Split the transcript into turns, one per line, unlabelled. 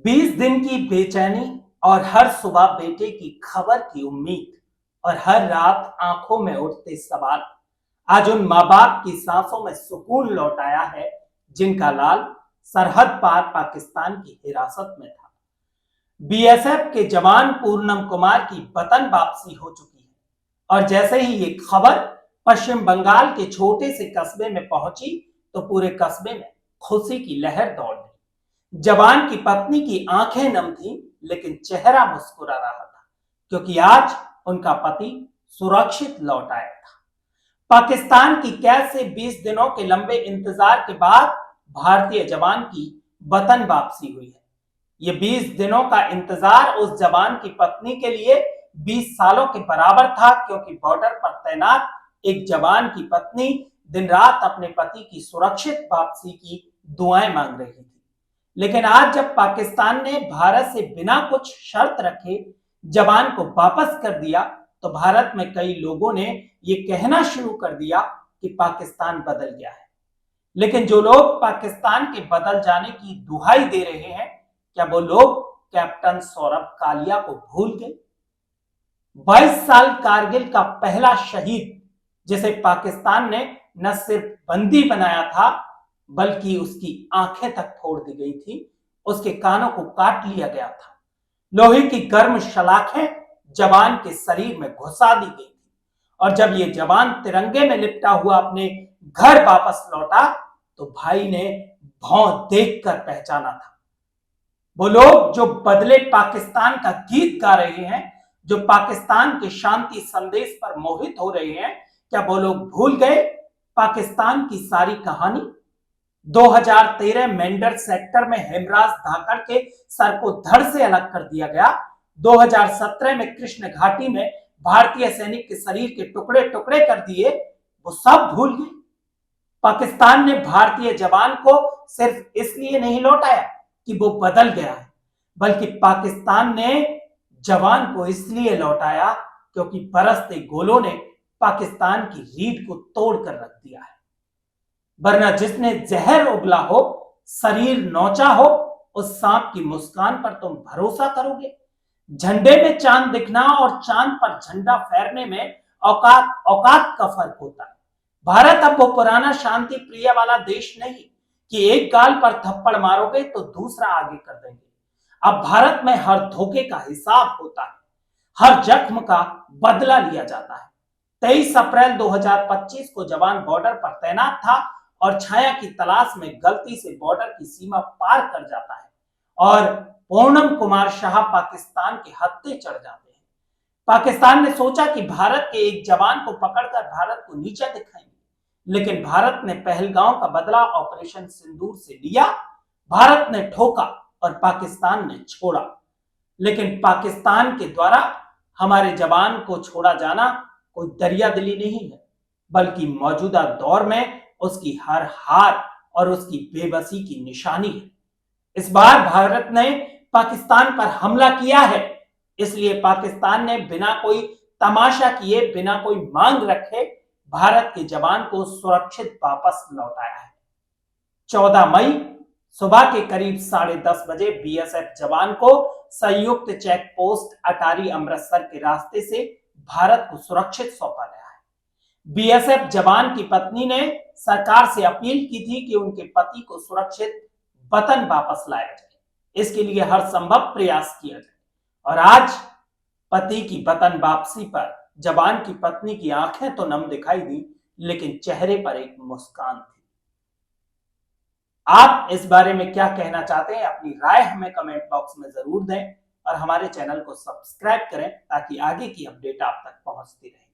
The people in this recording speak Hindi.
20 दिन की बेचैनी और हर सुबह बेटे की खबर की उम्मीद और हर रात आंखों में उठते सवाल आज उन माँ बाप की सांसों में सुकून लौट आया है जिनका लाल सरहद पार पाकिस्तान की हिरासत में था। बीएसएफ के जवान पूर्णम कुमार की वतन वापसी हो चुकी है और जैसे ही ये खबर पश्चिम बंगाल के छोटे से कस्बे में पहुंची तो पूरे कस्बे में खुशी की लहर दौड़ गई। जवान की पत्नी की आंखें नम थीं, लेकिन चेहरा मुस्कुरा रहा था क्योंकि आज उनका पति सुरक्षित लौट आया था। पाकिस्तान की कैद से 20 दिनों के लंबे इंतजार के बाद भारतीय जवान की वतन वापसी हुई है। ये 20 दिनों का इंतजार उस जवान की पत्नी के लिए 20 सालों के बराबर था, क्योंकि बॉर्डर पर तैनात एक जवान की पत्नी दिन रात अपने पति की सुरक्षित वापसी की दुआएं मांग रही थी। लेकिन आज जब पाकिस्तान ने भारत से बिना कुछ शर्त रखे जवान को वापस कर दिया तो भारत में कई लोगों ने ये कहना शुरू कर दिया कि पाकिस्तान बदल गया है। लेकिन जो लोग पाकिस्तान के बदल जाने की दुहाई दे रहे हैं, क्या वो लोग कैप्टन सौरभ कालिया को भूल गए? 22 साल कारगिल का पहला शहीद, जिसे पाकिस्तान ने न सिर्फ बंदी बनाया था बल्कि उसकी आंखें तक फोड़ दी गई थी, उसके कानों को काट लिया गया था। लोहे की गर्म सलाखें जवान के शरीर में घुसा दी गई थी और जब ये जवान तिरंगे में लिपटा हुआ अपने घर वापस लौटा तो भाई ने भौं देखकर पहचाना था। वो लोग जो बदले पाकिस्तान का गीत गा रहे हैं, जो पाकिस्तान के शांति संदेश पर मोहित हो रहे हैं, क्या वो लोग भूल गए पाकिस्तान की सारी कहानी? 2013 मेंढर सेक्टर में हेमराज धाकड़ के सर को धड़ से अलग कर दिया गया। 2017 में कृष्ण घाटी में भारतीय सैनिक के शरीर के टुकड़े टुकड़े कर दिए, वो सब भूल गए। पाकिस्तान ने भारतीय जवान को सिर्फ इसलिए नहीं लौटाया कि वो बदल गया है, बल्कि पाकिस्तान ने जवान को इसलिए लौटाया क्योंकि बरसते गोलों ने पाकिस्तान की रीढ़ को तोड़कर रख दिया है। वरना जिसने जहर उगला हो, शरीर नोचा हो, उस सांप की मुस्कान पर तुम भरोसा करोगे? झंडे में चांद दिखना और चांद पर झंडा फहरने में औकात औकात का फर्क होता है। भारत अब वो पुराना शांति प्रिय वाला देश नहीं कि एक गाल पर थप्पड़ मारोगे तो दूसरा आगे कर देंगे। अब भारत में हर धोखे का हिसाब होता है, हर जख्म का बदला लिया जाता है। 23 अप्रैल 2025 को जवान बॉर्डर पर तैनात था और छाया की तलाश में गलती से बॉर्डर की सीमा पार कर जाता है और पूर्णम कुमार शाह पाकिस्तान के हत्थे चढ़ जाते हैं। पाकिस्तान ने सोचा कि भारत के एक जवान को पकड़कर भारत को नीचा दिखाएंगे, लेकिन भारत ने पहलगांव का बदला ऑपरेशन सिंदूर से लिया। भारत ने ठोका और पाकिस्तान ने छोड़ा। लेकिन पाकिस्तान के द्वारा हमारे जवान को छोड़ा जाना कोई दरिया दिली नहीं है, बल्कि मौजूदा दौर में उसकी हर हार और उसकी बेबसी की निशानी है। इस बार भारत ने पाकिस्तान पर हमला किया है, इसलिए पाकिस्तान ने बिना कोई तमाशा किए, बिना कोई मांग रखे भारत के जवान को सुरक्षित वापस लौटाया है। 14 मई सुबह के करीब 10:30 बजे बीएसएफ जवान को संयुक्त चेक पोस्ट अटारी अमृतसर के रास्ते से भारत को सुरक्षित सौंपा गया है। बीएसएफ जवान की पत्नी ने सरकार से अपील की थी कि उनके पति को सुरक्षित वतन वापस लाया जाए, इसके लिए हर संभव प्रयास किया जाए। और आज पति की वतन वापसी पर जवान की पत्नी की आंखें तो नम दिखाई दी, लेकिन चेहरे पर एक मुस्कान थी। आप इस बारे में क्या कहना चाहते हैं? अपनी राय हमें कमेंट बॉक्स में जरूर दें और हमारे चैनल को सब्सक्राइब करें ताकि आगे की अपडेट आप तक पहुंचती रहे।